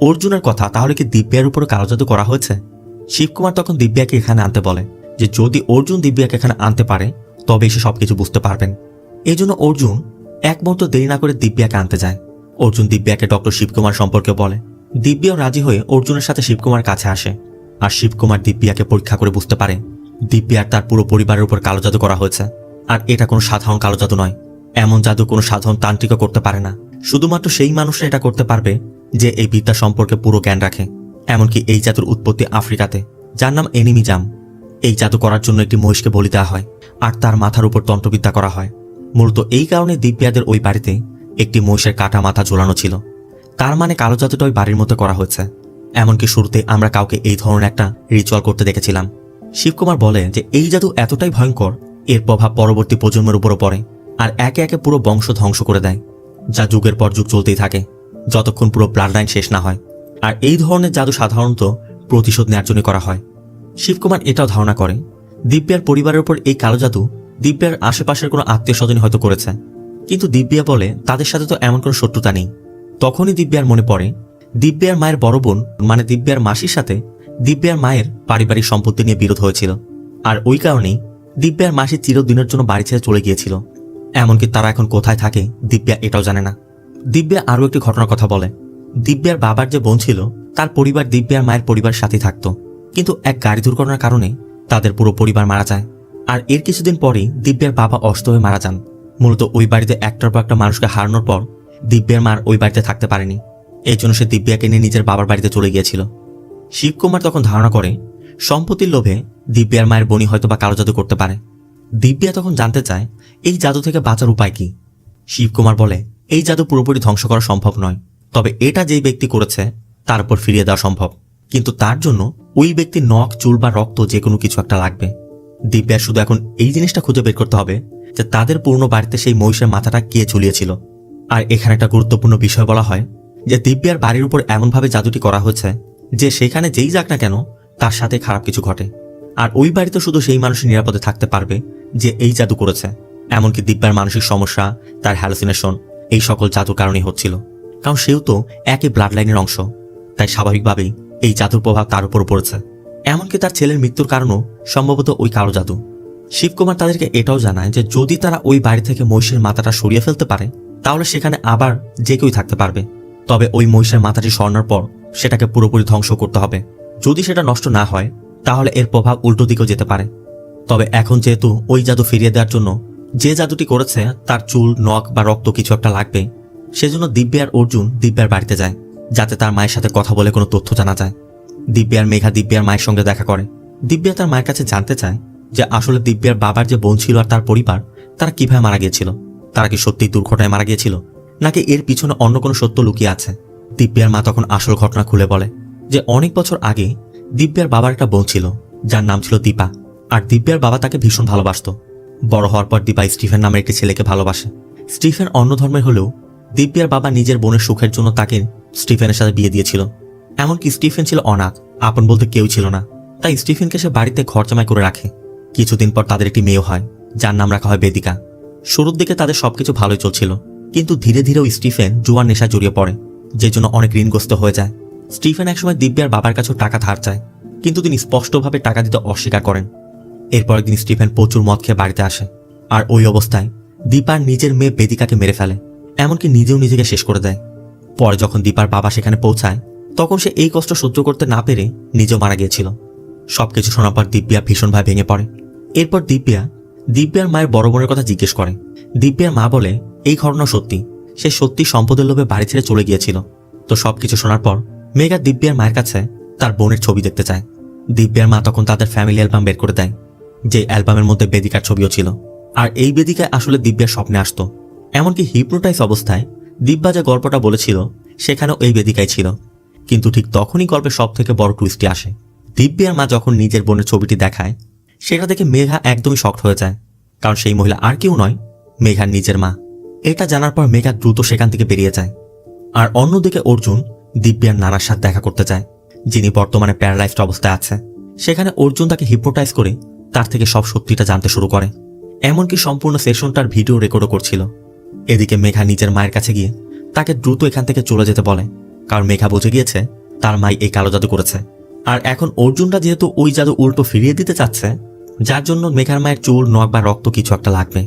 অর্জুনের কথা, তাহলে কি দিব্যার উপরে কালো জাদু করা হয়েছে? শিবকুমার তখন দিব্যাকে এখানে আনতে বলে যে যদি অর্জুন দিব্যাকে এখানে আনতে পারে তবে সে সবকিছু বুঝতে পারবেন। এই জন্য অর্জুন এক মুহূর্ত দেরি না করে দিব্যাকে আনতে যায়। অর্জুন দিব্যাকে ডক্টর শিবকুমার সম্পর্কে বলে। দিব্যাও রাজি হয়ে অর্জুনের সাথে শিবকুমার কাছে আসে, আর শিবকুমার দিব্যাকে পরীক্ষা করে বুঝতে পারে দিব্যার তার পুরো পরিবারের উপর কালো জাদু করা হয়েছে। আর এটা কোনো সাধারণ কালো জাদু নয়, এমন জাদু কোনো সাধারণ তান্ত্রিকও করতে পারে না। শুধুমাত্র সেই মানুষরা এটা করতে পারবে যে এই বিদ্যা সম্পর্কে পুরো জ্ঞান রাখে। এমনকি এই জাদুর উৎপত্তি আফ্রিকাতে, যার নাম এনিমি জাম। এই জাদু করার জন্য একটি মহিষকে বলি দেওয়া হয় আর তার মাথার উপর তন্ত্রবিদ্যা করা হয়। মূলত এই কারণে দিব্যাদের ওই বাড়িতে একটি মহিষের কাটা মাথা ঝোলানো ছিল। তার মানে কালো জাদুটা ওই বাড়ির মধ্যে করা হয়েছে। এমনকি শুরুতে আমরা কাউকে এই ধরনের একটা রিচুয়াল করতে দেখেছিলাম। শিবকুমার বলে যে এই জাদু এতটাই ভয়ঙ্কর, এর প্রভাব পরবর্তী প্রজন্মের উপরও পড়ে আর একে একে পুরো বংশ ধ্বংস করে দেয়, যা যুগের পর যুগ চলতেই থাকে যতক্ষণ পুরো ব্লাড লাইন শেষ না হয়। আর এই ধরনের জাদু সাধারণত প্রতিশোধ নেওয়ার জন্য করা হয়। শিবকুমার এটাও ধারণা করে দিব্যার পরিবারের উপর এই কালো জাদু দিব্যার আশেপাশের কোনো আত্মীয় স্বজনই হয়তো করেছে, কিন্তু দিব্যা বলে তাদের সাথে তো এমন কোনো শত্রুতা নেই। তখনই দিব্যার মনে পড়ে দিব্যার মায়ের বড় বোন মানে দিব্যার মাসির সাথে দিব্যার মায়ের পারিবারিক সম্পত্তি নিয়ে বিরোধ হয়েছিল, আর ওই কারণেই দিব্যার মাসি চিরদিনের জন্য বাড়ি ছেড়ে চলে গিয়েছিল। এমনকি তারা এখন কোথায় থাকে দিব্যা এটাও জানে না। দিব্যা আরও একটি ঘটনার কথা বলে। দিব্যার বাবার যে বোন ছিল তার পরিবার দিব্যার মায়ের পরিবারের সাথেই থাকতো, কিন্তু এক গাড়ি দুর্ঘটনার কারণে তাদের পুরো পরিবার মারা যায়। আর এর কিছুদিন পরেই দিব্যার বাবা অসুস্থ হয়ে মারা যান। মূলত ওই বাড়িতে একটার পর একটা মানুষকে হারানোর পর দিব্যার মার ওই বাড়িতে থাকতে পারেনি, এই জন্য সে দিব্যাকে নিয়ে নিজের বাবার বাড়িতে চলে গিয়েছিল। শিবকুমার তখন ধারণা করে সম্পত্তির লোভে দিব্যার মায়ের বোনই হয়তো বা কালো জাদু করতে পারে। দিব্যা তখন জানতে চায় এই জাদু থেকে বাঁচার উপায় কি। শিবকুমার বলে এই জাদু পুরোপুরি ধ্বংস করা সম্ভব নয়, তবে এটা যেই ব্যক্তি করেছে তার উপর ফিরিয়ে দেওয়া সম্ভব, কিন্তু তার জন্য ওই ব্যক্তির নখ, চুল বা রক্ত যে কোনো কিছু একটা লাগবে। দিব্যার শুধু এখন এই জিনিসটা খুঁজে বের করতে হবে যে তাদের পুরনো বাড়িতে সেই মহিষের মাথাটা কে ঝুলিয়েছিল। আর এখানে একটা গুরুত্বপূর্ণ বিষয় বলা হয় যে দিব্যার বাড়ির উপর এমনভাবে জাদুটি করা হয়েছে যে সেখানে যেই যাক না কেন তার সাথে খারাপ কিছু ঘটে। আর ওই বাড়িতে শুধু সেই মানুষই নিরাপদে থাকতে পারবে যে এই জাদু করেছে। এমনকি দিব্যার মানসিক সমস্যা, তার হ্যালুসিনেশন এই সকল জাদুর কারণেই হচ্ছিল, কারণ সেও তো একই ব্লাড লাইনের অংশ, তাই স্বাভাবিকভাবেই এই জাদুর প্রভাব তার উপর পড়েছে। এমনকি তার ছেলের মৃত্যুর কারণও সম্ভবত ওই কালো জাদু। শিবকুমার তাদেরকে এটাও জানায় যে যদি তারা ওই বাড়ি থেকে মহিষের মাথাটা সরিয়ে ফেলতে পারে তাহলে সেখানে আবার যে কেউই থাকতে পারবে, তবে ওই মহিষের মাথাটি সরানোর পর সেটাকে পুরোপুরি ধ্বংস করতে হবে। যদি সেটা নষ্ট না হয় তাহলে এর প্রভাব উল্টো দিকেও যেতে পারে। তবে এখন যেহেতু ওই জাদু ফিরিয়ে দেওয়ার জন্য যে জাদুটি করেছে তার চুল, নখ বা রক্ত কিছু একটা লাগবে, সেজন্য দিব্যা আর অর্জুন দিব্যার বাড়িতে যায় যাতে তার মায়ের সাথে কথা বলে কোনো তথ্য জানা যায়। দিব্যা আর মেঘা দিব্যার মায়ের সঙ্গে দেখা করে। দিব্যা তার মায়ের কাছে জানতে চায় যে আসলে দিব্যার বাবার যে বোন ছিল আর তার পরিবার তারা কিভাবে মারা গিয়েছিল, তারা কি সত্যিই দুর্ঘটনায় মারা গিয়েছিল নাকি এর পিছনে অন্য কোনো সত্য লুকিয়ে আছে। দিব্যার মা তখন আসল ঘটনা খুলে বলে যে অনেক বছর আগে দিব্যার বাবার একটা বোন ছিল যার নাম ছিল দীপা, আর দিব্যার বাবা তাকে ভীষণ ভালোবাসত। বড় হওয়ার পর দীপা স্টিফেন নামের একটি ছেলেকে ভালোবাসে। স্টিফেন অন্য ধর্মের হলেও দিব্যার বাবা নিজের বোনের সুখের জন্য তাকে স্টিফেনের সাথে বিয়ে দিয়েছিল। এমনকি স্টিফেন ছিল অনাথ, আপন বলতে কেউ ছিল না, তাই স্টিফেনকে সে বাড়িতে ঘর জামাই করে রাখে। কিছুদিন পর তাদের একটি মেয়েও হয় যার নাম রাখা হয় বেদিকা। শুরুর দিকে তাদের সবকিছু ভালোই চলছিল, কিন্তু ধীরে ধীরেও স্টিফেন জুয়ার নেশা জড়িয়ে পড়ে, যে জন্য অনেক ঋণগ্রস্ত হয়ে যায়। স্টিফেন একসময় দিব্যার বাবার কাছেও টাকা ধার চায়, কিন্তু তিনি স্পষ্টভাবে টাকা দিতে অস্বীকার করেন। এরপর একদিন স্টিফেন প্রচুর মদ খেয়ে বাড়িতে আসে, আর ওই অবস্থায় দীপার নিজের মেয়ে বেদিকাকে মেরে ফেলে, এমনকি নিজেও নিজেকে শেষ করে দেয়। পরে যখন দীপার বাবা সেখানে পৌঁছায় তখন সে এই কষ্ট সহ্য করতে না পেরে নিজেও মারা গিয়েছিল। সবকিছু শোনার পর দিব্যা ভীষণভাবে ভেঙে পড়ে। এরপর দিব্যার মায়ের বড় বোনের কথা জিজ্ঞেস করে। দিব্যার মা বলে এই ঘটনা সত্যি, সে সত্যি সম্পদের লোভে বাড়ি ছেড়ে চলে গিয়েছিল। তো সবকিছু শোনার পর মেঘা দিব্যার মায়ের কাছে তার বোনের ছবি দেখতে চায়। দিব্যার মা তখন তাদের ফ্যামিলি অ্যালবাম বের করে দেয়, যে অ্যালবামের মধ্যে বেদিকার ছবিও ছিল। আর এই বেদিকায় আসলে দিব্যার স্বপ্নে আসতো, এমনকি হিপনোটাইজ অবস্থায় দিব্যা যে গল্পটা বলেছিল সেখানেও এই বেদিকায় ছিল। কিন্তু ঠিক তখনই গল্পের সব থেকে বড় টুইস্টটি আসে। দিব্যার মা যখন নিজের বোনের ছবিটি দেখায় সেটা দেখে মেঘা একদমই শকড হয়ে যায়, কারণ সেই মহিলা আর কেউ নয়, মেঘার নিজের মা। এটা জানার পর মেঘা দ্রুত সেখান থেকে বেরিয়ে যায়। আর অন্যদিকে অর্জুন দিব্যার নানার সাথে দেখা করতে যায়, যিনি বর্তমানে প্যারালাইজড অবস্থায় আছে। সেখানে অর্জুন তাকে হিপনোটাইজ করে তার থেকে সব সত্যিটা জানতে শুরু করে, এমনকি সম্পূর্ণ সেশনটার ভিডিও রেকর্ডও করছিল। এদিকে মেঘা নিজের মায়ের কাছে গিয়ে তাকে দ্রুত এখান থেকে চলে যেতে বলে, কারণ মেঘা বুঝে গিয়েছে তার মাই এই কালো জাদু করেছে। আর এখন অর্জুনটা যেহেতু ওই জাদু উল্টো ফিরিয়ে দিতে চাচ্ছে, যার জন্য মেঘার মায়ের চুল, নখ বা রক্ত কিছু একটা লাগবে।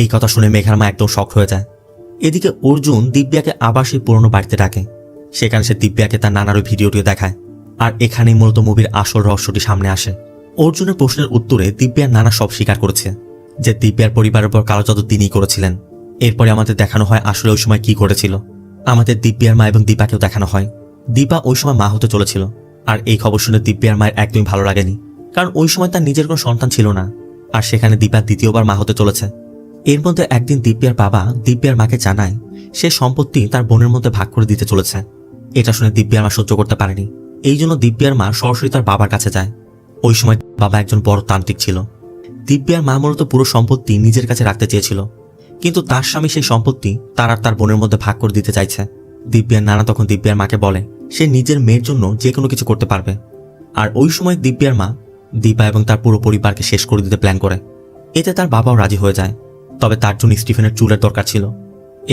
এই কথা শুনে মেঘার মা একদম শক হয়ে যায়। এদিকে অর্জুন দিব্যাকে আবার সেই পুরনো বাড়িতে ডাকে। সেখানে সে দিব্যাকে তার নানার ওই ভিডিওটিও দেখায়। আর এখানেই মূলত মুভির আসল রহস্যটি সামনে আসে। অর্জুনের প্রশ্নের উত্তরে দিব্যার নানা সব স্বীকার করেছে যে দিব্যার পরিবারের উপর কালো জাদু তিনিই করেছিলেন। এরপরে আমাদের দেখানো হয় আসলে ওই সময় কি ঘটেছিল। আমাদের দিব্যার মা এবং দীপাকেও দেখানো হয়। দীপা ওই সময় মা হতে চলেছিল, আর এই খবর শুনে দিব্যার মায়ের একদমই ভালো লাগেনি, কারণ ওই সময় তার নিজের কোনো সন্তান ছিল না, আর সেখানে দীপা দ্বিতীয়বার মা হতে চলেছে। এর মধ্যে একদিন দিব্যার বাবা দিব্যার মাকে জানায় সে সম্পত্তি তার বোনের মধ্যে ভাগ করে দিতে চলেছে। এটা শুনে দিব্যার মা সহ্য করতে পারেনি, এই জন্য দিব্যার মা সরাসরি তার বাবার কাছে যায়। ওই সময় বাবা একজন বড় তান্ত্রিক ছিল। দিব্যার মা মূলত পুরো সম্পত্তি নিজের কাছে রাখতে চেয়েছিল, কিন্তু তার স্বামী সেই সম্পত্তি তার আর তার বোনের মধ্যে ভাগ করে দিতে চাইছে। দিব্যার নানা তখন দিব্যার মাকে বলে সে নিজের মেয়ের জন্য যে কোনো কিছু করতে পারবে। আর ওই সময় দিব্যার মা দীপা এবং তার পুরো পরিবারকে শেষ করে দিতে প্ল্যান করে। এতে তার বাবাও রাজি হয়ে যায়, তবে তার জন্য স্টিফেনের চুলের দরকার ছিল।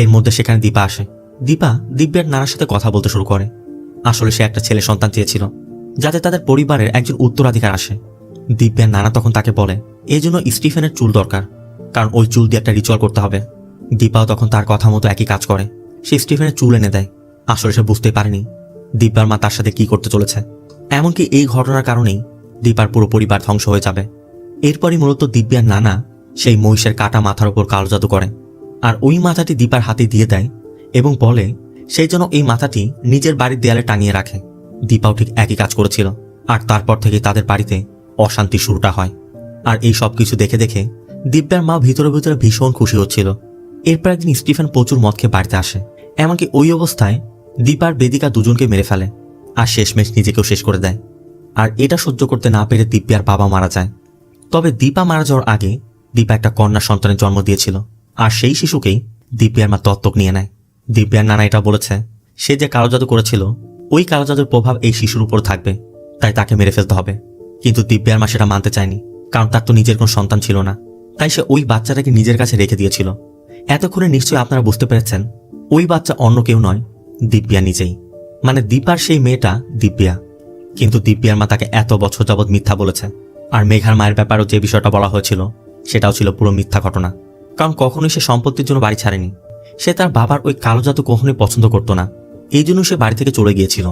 এর মধ্যে সেখানে দীপা আসে। দীপা দিব্যার নানার সাথে কথা বলতে শুরু করে। আসলে সে একটা ছেলে সন্তান চেয়েছিল, যাতে তাদের পরিবারের একজন উত্তরাধিকার আসে। দিব্যার নানা তখন তাকে বলে এই জন্য স্টিফেনের চুল দরকার, কারণ ওই চুল দিয়ে একটা রিচুয়াল করতে হবে। দীপাও তখন তার কথা মতো একই কাজ করে, সে স্টিফেনের চুল এনে দেয়। আসলে সে বুঝতেই পারেনি দিব্যার মা তার সাথে কি করতে চলেছে। এমনকি এই ঘটনার কারণেই দীপার পুরো পরিবার ধ্বংস হয়ে যাবে। এরপরই মূলত দিব্যার নানা সেই মহিষের কাটা মাথার উপর কালো জাদু করে, আর ওই মাথাটি দীপার হাতে দিয়ে দেয় এবং বলে সেই জন্য এই মাথাটি নিজের বাড়ির দেয়ালে টাঙিয়ে রাখে। দীপাও ঠিক একই কাজ করেছিল, আর তারপর থেকে তাদের বাড়িতে অশান্তি শুরুটা হয়। আর এই সব কিছু দেখে দেখে দিব্যার মা ভিতরে ভিতরে ভীষণ খুশি হচ্ছিল। এরপর একদিন স্টিফেন প্রচুর মদ খেয়ে বাড়িতে আসে। এমনকি ওই অবস্থায় দীপার বেদিকা দুজনকে মেরে ফেলে, আর শেষমেশ নিজেকেও শেষ করে দেয়। আর এটা সহ্য করতে না পেরে দিব্যার বাবা মারা যায়। তবে দীপা মারা যাওয়ার আগে দীপা একটা কন্যা সন্তানের জন্ম দিয়েছিল, আর সেই শিশুকেই দিব্যার মা দত্তক নিয়ে নেয়। দিব্যার নানা এটা বলেছে সে যে কালো জাদু করেছিল ওই কালো জাদুর প্রভাব এই শিশুর উপর থাকবে, তাই তাকে মেরে ফেলতে হবে। কিন্তু দিব্যার মা সেটা মানতে চায়নি, কারণ তার তো নিজের কোনো সন্তান ছিল না, তাই সে ওই বাচ্চাটাকে নিজের কাছে রেখে দিয়েছিল। এতক্ষণে নিশ্চয়ই আপনারা বুঝতে পেরেছেন ওই বাচ্চা অন্য কেউ নয়, দিব্যা নিজেই, মানে দীপার সেই মেয়েটা দিব্যা। কিন্তু দিব্যার মা তাকে এত বছর যাবৎ মিথ্যা বলেছে। আর মেঘার মায়ের ব্যাপারেও যে বিষয়টা বলা হয়েছিল সেটাও ছিল পুরো মিথ্যা ঘটনা, কারণ কখনোই সে সম্পত্তির জন্য বাড়ি ছাড়েনি। সে তার বাবার ওই কালো জাদু কখনোই পছন্দ করতো না, এই জন্য সে বাড়ি থেকে চলে গিয়েছিল।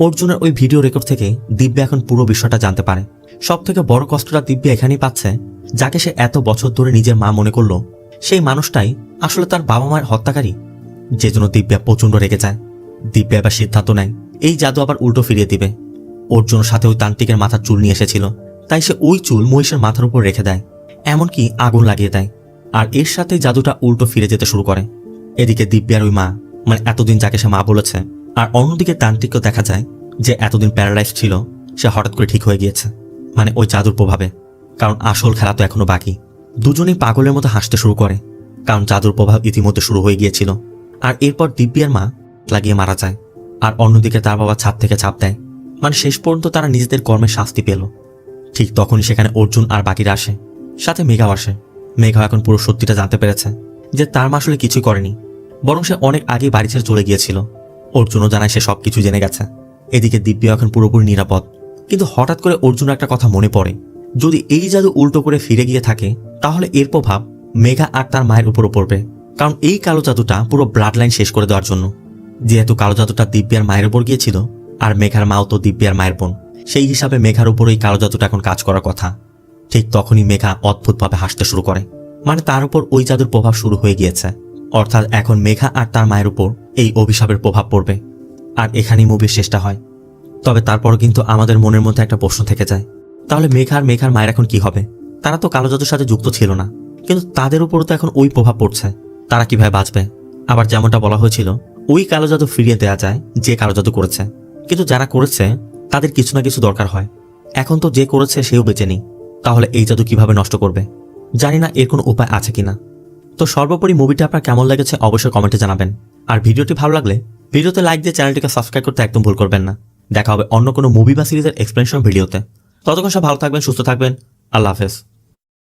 অর্জুনের ওই ভিডিও রেকর্ড থেকে দিব্যা এখন পুরো বিষয়টা জানতে পারে। সব থেকে বড় কষ্টটা দিব্যা এখানেই পাচ্ছে, যাকে সে এত বছর ধরে নিজের মা মনে করলো সেই মানুষটাই আসলে তার বাবা মায়ের হত্যাকারী, যে জন্য দিব্যা প্রচন্ড রেগে যায়। দিব্যা এবার সিদ্ধান্ত নেয় এই জাদু আবার উল্টো ফিরিয়ে দিবে। অর্জুনের সাথে ওই তান্ত্রিকের মাথার চুল নিয়ে এসেছিল, তাই সে ওই চুল মহিষের মাথার উপর রেখে দেয়, এমনকি আগুন লাগিয়ে দেয়। আর এর সাথে জাদুটা উল্টো ফিরে যেতে শুরু করে। এদিকে দিব্যার ওই মা, মানে এতদিন যাকে সে মা বলেছে, আর অন্যদিকে তান্ত্রিককেও দেখা যায় যে এতদিন প্যারালাইজ ছিল সে হঠাৎ করে ঠিক হয়ে গিয়েছে, মানে ওই জাদুর প্রভাবে। কারণ আসল খেলা তো এখনো বাকি। দুজনেই পাগলের মতো হাসতে শুরু করে, কারণ জাদুর প্রভাব ইতিমধ্যে শুরু হয়ে গিয়েছিল। আর এরপর দিব্যার মা লাগিয়ে মারা যায়, আর অন্যদিকে তার বাবা ছাদ থেকে চাপ দেয়, মানে শেষ পর্যন্ত তারা নিজেদের কর্মের শাস্তি পেল। ঠিক তখনই সেখানে অর্জুন আর বাকিরা আসে, সাথে মেঘাও আসে। মেঘা এখন পুরো সত্যিটা জানতে পেরেছে যে তার মা আসলে কিছুই করেনি, বরং সে অনেক আগে বাড়ি ছেড়ে চলে গিয়েছিল। অর্জুনও জানায় সে সবকিছু জেনে গেছে। এদিকে দিব্যা এখন পুরোপুরি নিরাপদ। কিন্তু হঠাৎ করে অর্জুনের একটা কথা মনে পড়ে, যদি এই জাদু উল্টো করে ফিরে গিয়ে থাকে তাহলে এর প্রভাব মেঘা আর তার মায়ের উপরও পড়বে, কারণ এই কালো জাদুটা পুরো ব্লাড লাইন শেষ করে দেওয়ার জন্য। যেহেতু কালো জাদুটা দিব্যার মায়ের উপর গিয়েছিল, আর মেঘার মাও তো দিব্যার মায়ের বোন, সেই হিসাবে মেঘার উপর এই কালো জাদুটা এখন কাজ করার কথা। ঠিক তখনই মেঘা অদ্ভুতভাবে হাসতে শুরু করে, মানে তার উপর ওই জাদুর প্রভাব শুরু হয়ে গিয়েছে, অর্থাৎ এখন মেঘা আর তার মায়ের উপর এই অভিশাপের প্রভাব পড়বে। আর এখানেই মুভির শেষটা হয়। তবে তারপর কিন্তু আমাদের মনের মধ্যে একটা প্রশ্ন থেকে যায়, তাহলে মেঘা আর মেঘার মায়ের এখন কি হবে? তারা তো কালো জাদুর সাথে যুক্ত ছিল না, কিন্তু তাদের উপরও তো এখন ওই প্রভাব পড়ছে, তারা কিভাবে বাঁচবে? আবার যেমনটা বলা হয়েছিল ওই কালো জাদু ফিরিয়ে দেওয়া যায় যে কালো জাদু করেছে, কিন্তু যারা করেছে তাদের কিছু না কিছু দরকার হয়। এখন তো যে করেছে সেও বেঁচে নেই, তাহলে এই জাদু কিভাবে নষ্ট করবে? জানি না এর কোনো উপায় আছে কিনা। তো সর্বোপরি মুভিটা আপনার কেমন লেগেছে অবশ্যই কমেন্টে জানাবেন। আর ভিডিওটি ভালো লাগলে ভিডিওতে লাইক দিয়ে চ্যানেলটিকে সাবস্ক্রাইব করতে একদম ভুল করবেন না। দেখা হবে অন্য কোনো মুভি বা সিরিজের এক্সপ্লেনেশন ভিডিওতে। ততক্ষণ সব ভালো থাকবেন, সুস্থ থাকবেন। আল্লাহ হাফেজ।